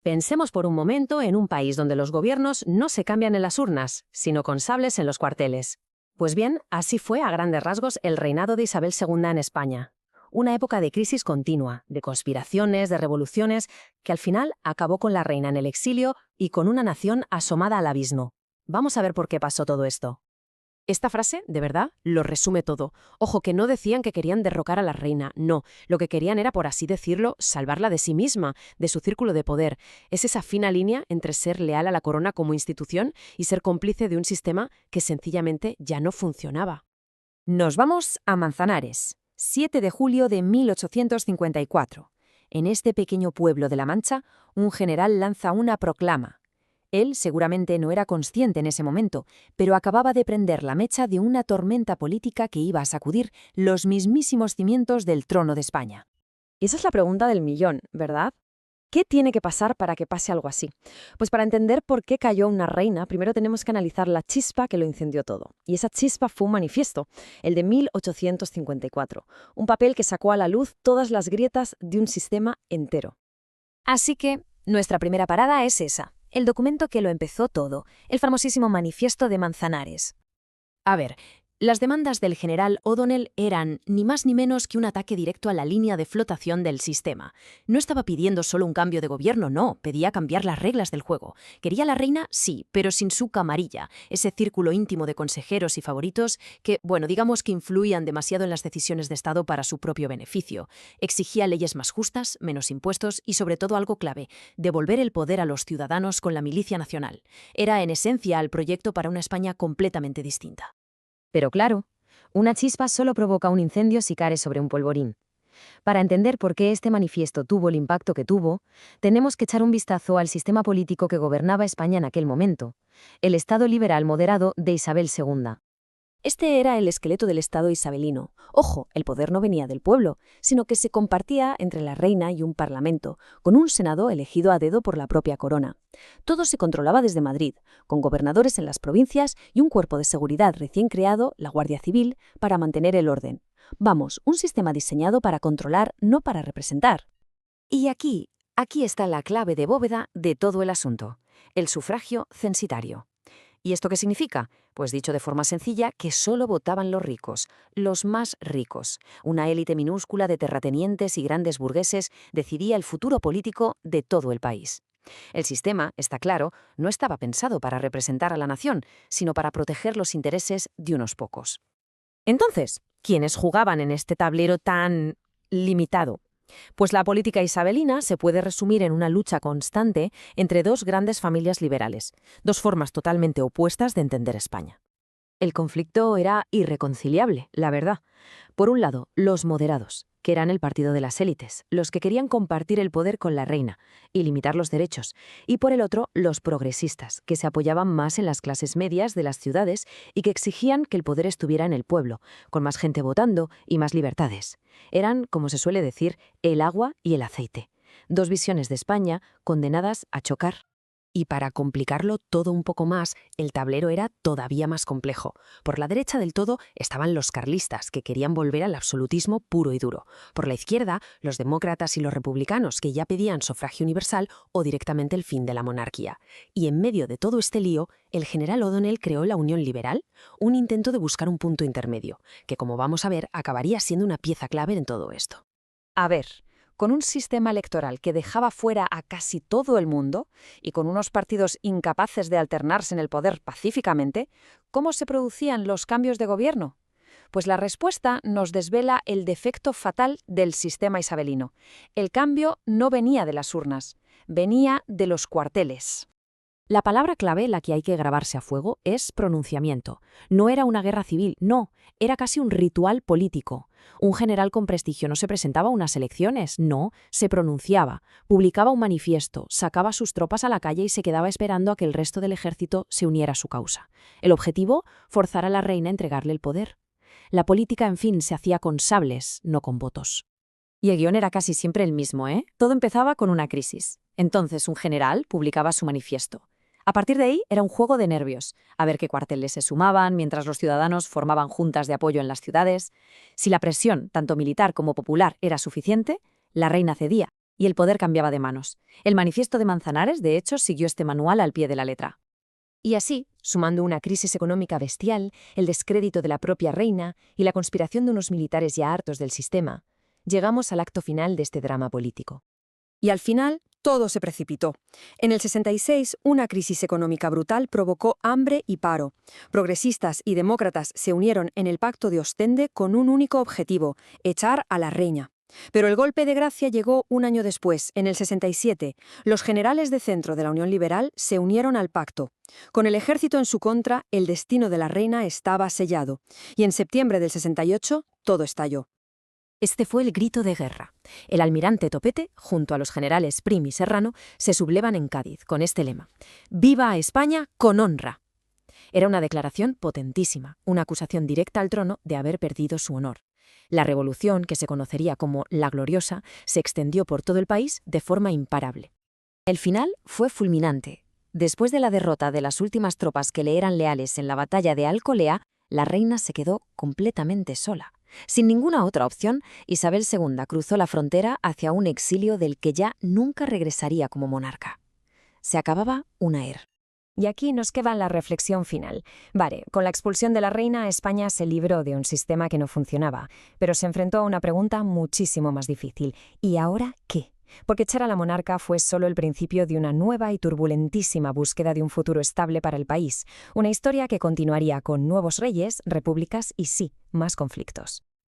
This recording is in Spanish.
Pensemos por un momento en un país donde los gobiernos no se cambian en las urnas, sino con sables en los cuarteles. Pues bien, así fue a grandes rasgos el reinado de Isabel II en España. Una época de crisis continua, de conspiraciones, de revoluciones, que al final acabó con la reina en el exilio y con una nación asomada al abismo. Vamos a ver por qué pasó todo esto. Esta frase, de verdad, lo resume todo. Ojo, que no decían que querían derrocar a la reina, no. Lo que querían era, por así decirlo, salvarla de sí misma, de su círculo de poder. Es esa fina línea entre ser leal a la corona como institución y ser cómplice de un sistema que sencillamente ya no funcionaba. Nos vamos a Manzanares, 7 de julio de 1854. En este pequeño pueblo de La Mancha, un general lanza una proclama. Él seguramente no era consciente en ese momento, pero acababa de prender la mecha de una tormenta política que iba a sacudir los mismísimos cimientos del trono de España. Y esa es la pregunta del millón, ¿verdad? ¿Qué tiene que pasar para que pase algo así? Pues para entender por qué cayó una reina, primero tenemos que analizar la chispa que lo incendió todo. Y esa chispa fue un manifiesto, el de 1854, un papel que sacó a la luz todas las grietas de un sistema entero. Así que nuestra primera parada es esa, el documento que lo empezó todo, el famosísimo Manifiesto de Manzanares. A ver, las demandas del general O'Donnell eran ni más ni menos que un ataque directo a la línea de flotación del sistema. No estaba pidiendo solo un cambio de gobierno, no, pedía cambiar las reglas del juego. ¿Quería la reina? Sí, pero sin su camarilla, ese círculo íntimo de consejeros y favoritos que, bueno, digamos que influían demasiado en las decisiones de Estado para su propio beneficio. Exigía leyes más justas, menos impuestos y, sobre todo, algo clave, devolver el poder a los ciudadanos con la milicia nacional. Era, en esencia, el proyecto para una España completamente distinta. Pero claro, una chispa solo provoca un incendio si cae sobre un polvorín. Para entender por qué este manifiesto tuvo el impacto que tuvo, tenemos que echar un vistazo al sistema político que gobernaba España en aquel momento, el Estado liberal moderado de Isabel II. Este era el esqueleto del Estado isabelino. Ojo, el poder no venía del pueblo, sino que se compartía entre la reina y un parlamento, con un senado elegido a dedo por la propia corona. Todo se controlaba desde Madrid, con gobernadores en las provincias y un cuerpo de seguridad recién creado, la Guardia Civil, para mantener el orden. Vamos, un sistema diseñado para controlar, no para representar. Y aquí está la clave de bóveda de todo el asunto, el sufragio censitario. ¿Y esto qué significa? Pues dicho de forma sencilla, que solo votaban los ricos, los más ricos. Una élite minúscula de terratenientes y grandes burgueses decidía el futuro político de todo el país. El sistema, está claro, no estaba pensado para representar a la nación, sino para proteger los intereses de unos pocos. Entonces, ¿quiénes jugaban en este tablero tan limitado? Pues la política isabelina se puede resumir en una lucha constante entre dos grandes familias liberales, dos formas totalmente opuestas de entender España. El conflicto era irreconciliable, la verdad. Por un lado, los moderados, que eran el partido de las élites, los que querían compartir el poder con la reina y limitar los derechos, y por el otro, los progresistas, que se apoyaban más en las clases medias de las ciudades y que exigían que el poder estuviera en el pueblo, con más gente votando y más libertades. Eran, como se suele decir, el agua y el aceite. Dos visiones de España condenadas a chocar. Y para complicarlo todo un poco más, el tablero era todavía más complejo. Por la derecha del todo estaban los carlistas, que querían volver al absolutismo puro y duro. Por la izquierda, los demócratas y los republicanos, que ya pedían sufragio universal o directamente el fin de la monarquía. Y en medio de todo este lío, el general O'Donnell creó la Unión Liberal, un intento de buscar un punto intermedio, que como vamos a ver, acabaría siendo una pieza clave en todo esto. A ver, con un sistema electoral que dejaba fuera a casi todo el mundo y con unos partidos incapaces de alternarse en el poder pacíficamente, ¿cómo se producían los cambios de gobierno? Pues la respuesta nos desvela el defecto fatal del sistema isabelino. El cambio no venía de las urnas, venía de los cuarteles. La palabra clave, la que hay que grabarse a fuego, es pronunciamiento. No era una guerra civil, no, era casi un ritual político. Un general con prestigio no se presentaba a unas elecciones, no, se pronunciaba, publicaba un manifiesto, sacaba sus tropas a la calle y se quedaba esperando a que el resto del ejército se uniera a su causa. El objetivo, forzar a la reina a entregarle el poder. La política, en fin, se hacía con sables, no con votos. Y el guión era casi siempre el mismo, ¿eh? Todo empezaba con una crisis. Entonces un general publicaba su manifiesto. A partir de ahí era un juego de nervios, a ver qué cuarteles se sumaban mientras los ciudadanos formaban juntas de apoyo en las ciudades. Si la presión, tanto militar como popular, era suficiente, la reina cedía y el poder cambiaba de manos. El manifiesto de Manzanares, de hecho, siguió este manual al pie de la letra. Y así, sumando una crisis económica bestial, el descrédito de la propia reina y la conspiración de unos militares ya hartos del sistema, llegamos al acto final de este drama político. Y al final, todo se precipitó. En el 66, una crisis económica brutal provocó hambre y paro. Progresistas y demócratas se unieron en el Pacto de Ostende con un único objetivo: echar a la reina. Pero el golpe de gracia llegó un año después, en el 67. Los generales de centro de la Unión Liberal se unieron al pacto. Con el ejército en su contra, el destino de la reina estaba sellado. Y en septiembre del 68, todo estalló. Este fue el grito de guerra. El almirante Topete, junto a los generales Prim y Serrano, se sublevan en Cádiz con este lema: «¡Viva a España con honra!». Era una declaración potentísima, una acusación directa al trono de haber perdido su honor. La revolución, que se conocería como la Gloriosa, se extendió por todo el país de forma imparable. El final fue fulminante. Después de la derrota de las últimas tropas que le eran leales en la batalla de Alcolea, la reina se quedó completamente sola. Sin ninguna otra opción, Isabel II cruzó la frontera hacia un exilio del que ya nunca regresaría como monarca. Se acababa una era. Y aquí nos queda la reflexión final. Vale, con la expulsión de la reina, España se libró de un sistema que no funcionaba, pero se enfrentó a una pregunta muchísimo más difícil. ¿Y ahora qué? Porque echar a la monarca fue solo el principio de una nueva y turbulentísima búsqueda de un futuro estable para el país, una historia que continuaría con nuevos reyes, repúblicas y sí, más conflictos.